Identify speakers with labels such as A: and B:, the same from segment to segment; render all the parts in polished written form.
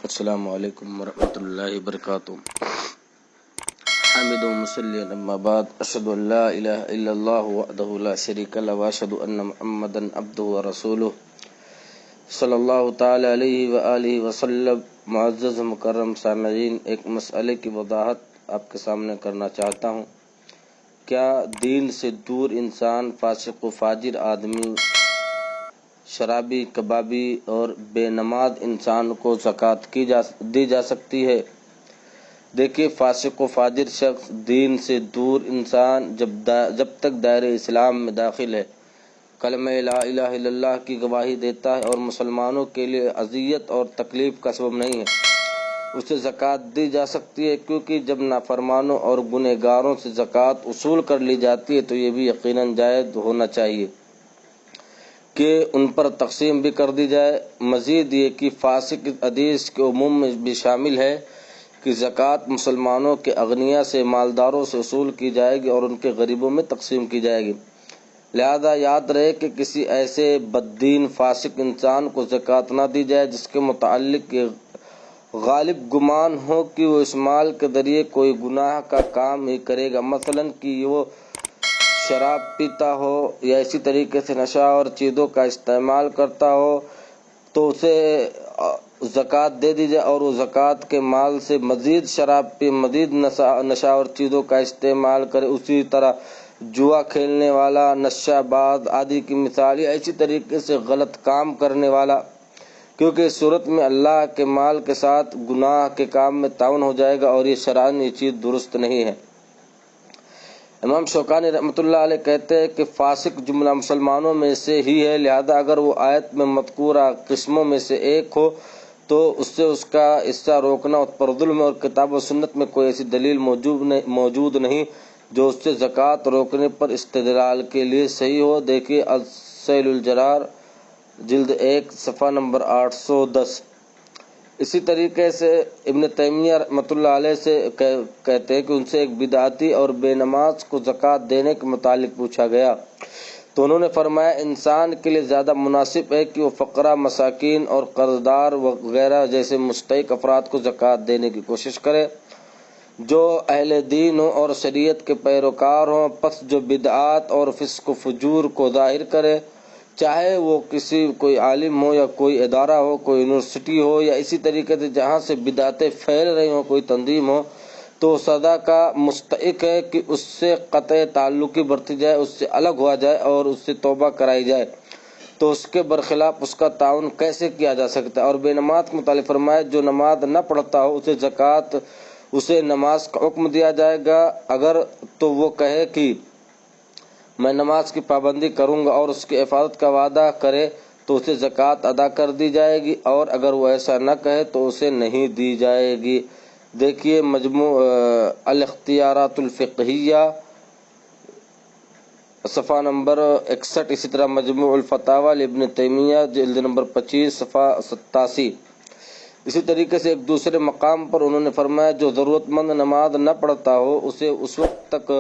A: السلام علیکم ورحمۃ اللہ وبرکاتہ۔ حامد و مصلی اما بعد، اشہد ان لا الہ الا اللہ وحدہ لا شریک لہ واشہد ان محمدا عبدہ ورسولہ صلی اللہ تعالی علیہ وآلہ وسلم۔ معزز مکرم سامعین، ایک مسئلے کی وضاحت آپ کے سامنے کرنا چاہتا ہوں۔ کیا دین سے دور انسان، فاسق و فاجر آدمی، شرابی، کبابی اور بے نماز انسان کو زکوٰۃ دی جا سکتی ہے؟ دیکھیے، فاسق و فاجر شخص، دین سے دور انسان جب تک دائرۂ اسلام میں داخل ہے، کلمہ لا الہ الا اللہ کی گواہی دیتا ہے اور مسلمانوں کے لیے اذیت اور تکلیف کا سبب نہیں ہے، اسے زکوٰۃ دی جا سکتی ہے، کیونکہ جب نافرمانوں اور گنہگاروں سے زکوٰۃ وصول کر لی جاتی ہے تو یہ بھی یقیناً جائز ہونا چاہیے کہ ان پر تقسیم بھی کر دی جائے۔ مزید یہ کہ فاسق حدیث کے عموم میں بھی شامل ہے کہ زکوٰۃ مسلمانوں کے اغنیاء سے، مالداروں سے وصول کی جائے گی اور ان کے غریبوں میں تقسیم کی جائے گی۔ لہذا یاد رہے کہ کسی ایسے بددین فاسق انسان کو زکوٰۃ نہ دی جائے جس کے متعلق یہ غالب گمان ہو کہ وہ اس مال کے ذریعے کوئی گناہ کا کام ہی کرے گا، مثلاً کہ وہ شراب پیتا ہو یا اسی طریقے سے نشہ اور چیزوں کا استعمال کرتا ہو، تو اسے زکوٰۃ دے دی جائے اور وہ زکوٰۃ کے مال سے مزید شراب پی، مزید نشہ اور چیزوں کا استعمال کرے۔ اسی طرح جوا کھیلنے والا، نشہ باز آدی کی مثال، یا اسی طریقے سے غلط کام کرنے والا، کیونکہ اس صورت میں اللہ کے مال کے ساتھ گناہ کے کام میں تعاون ہو جائے گا اور یہ شرعاً یہ چیز درست نہیں ہے۔ امام شوکانی رحمۃ اللہ علیہ کہتے ہیں کہ فاسق جملہ مسلمانوں میں سے ہی ہے، لہذا اگر وہ آیت میں مذکورہ قسموں میں سے ایک ہو تو اس سے اس کا حصہ روکنا اس پر ظلم ہے، اور کتاب و سنت میں کوئی ایسی دلیل موجود نہیں جو اس سے زکوٰۃ روکنے پر استدلال کے لیے صحیح ہو۔ دیکھیے السیل الجرار جلد 1 صفحہ نمبر 810۔ اسی طریقے سے ابن تیمیہ رحمۃ اللہ علیہ سے کہتے ہیں کہ ان سے ایک بدعتی اور بے نماز کو زکوٰۃ دینے کے متعلق پوچھا گیا تو انہوں نے فرمایا، انسان کے لیے زیادہ مناسب ہے کہ وہ فقراء، مساکین اور قرض دار وغیرہ جیسے مستحق افراد کو زکوٰۃ دینے کی کوشش کرے جو اہل دین ہوں اور شریعت کے پیروکار ہوں، پس جو بدعات اور فسق و فجور کو ظاہر کرے، چاہے وہ کوئی عالم ہو یا کوئی ادارہ ہو، کوئی یونیورسٹی ہو، یا اسی طریقے سے جہاں سے بدعتیں پھیل رہی ہوں کوئی تنظیم ہو، تو سزا کا مستحق ہے کہ اس سے قطع تعلقی برتی جائے، اس سے الگ ہوا جائے اور اس سے توبہ کرائی جائے۔ تو اس کے برخلاف اس کا تعاون کیسے کیا جا سکتا ہے؟ اور بے نماز کے متعلق فرمایا، جو نماز نہ پڑھتا ہو اسے نماز کا حکم دیا جائے گا، اگر تو وہ کہے کہ میں نماز کی پابندی کروں گا اور اس کی حفاظت کا وعدہ کرے تو اسے زکوٰۃ ادا کر دی جائے گی، اور اگر وہ ایسا نہ کہے تو اسے نہیں دی جائے گی۔ دیکھیے مجموع الاختیارات الفقہیہ صفحہ نمبر 61، اسی طرح مجموع الفتاوی لابن تیمیہ جلد نمبر 25 صفحہ 87۔ اسی طریقے سے ایک دوسرے مقام پر انہوں نے فرمایا، جو ضرورت مند نماز نہ پڑھتا ہو اسے اس وقت تک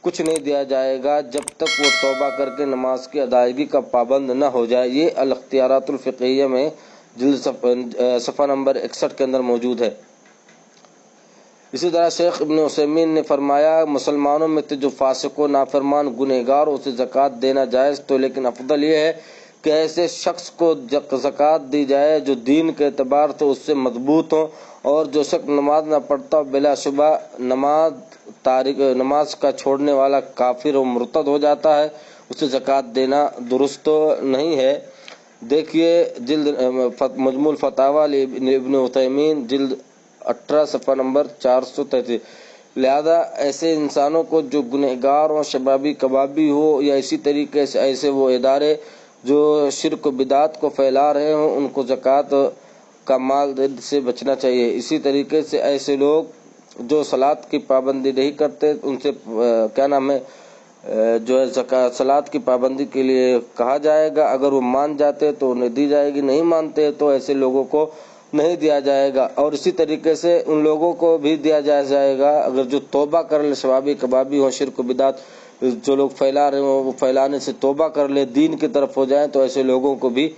A: کچھ نہیں دیا جائے گا جب تک وہ توبہ کر کے نماز کی ادائیگی کا پابند نہ ہو جائے۔ یہ الاختیارات الفقہیہ میں جلد صفحہ نمبر 61 کے اندر موجود ہے۔ اسی طرح شیخ ابن عثیمین نے فرمایا، مسلمانوں میں جو فاسق و نافرمان گنہگار ہو اسے زکوٰۃ دینا جائز تو، لیکن افضل یہ ہے کہ ایسے شخص کو زکوٰۃ دی جائے جو دین کے اعتبار سے اس سے مضبوط ہو، اور جو شخص نماز نہ پڑھتا بلا شبہ نماز کا چھوڑنے والا کافر و مرتد ہو جاتا ہے، اسے زکوٰۃ دینا درست نہیں ہے۔ دیکھیے مجموع الفتاوی ابن عثیمین جلد 18 صفحہ نمبر 433۔ لہذا ایسے انسانوں کو جو گنہگار ہو، شبابی کبابی ہو، یا اسی طریقے سے ایسے وہ ادارے جو شرک و بدعات کو پھیلا رہے ہوں، ان کو زکوٰۃ کا مال سے بچنا چاہیے۔ اسی طریقے سے ایسے لوگ جو صلاۃ کی پابندی نہیں کرتے، ان سے جو ہے صلاۃ کی پابندی کے لیے کہا جائے گا، اگر وہ مان جاتے تو انہیں دی جائے گی، نہیں مانتے تو ایسے لوگوں کو نہیں دیا جائے گا۔ اور اسی طریقے سے ان لوگوں کو بھی دیا جائے گا اگر جو توبہ کر لے، شبابی کبابی ہوں، شرک و بدعت جو لوگ پھیلا رہے ہوں وہ پھیلانے سے توبہ کر لے، دین کی طرف ہو جائیں، تو ایسے لوگوں کو بھی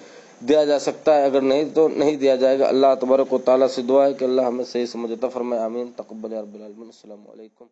A: دیا جا سکتا ہے، اگر نہیں تو نہیں دیا جائے گا۔ اللہ تبارک و تعالیٰ سے دعا ہے کہ اللہ ہمیں صحیح سمجھ عطا فرمائے، آمین۔ تقبل یا رب العالمین۔ السلام علیکم۔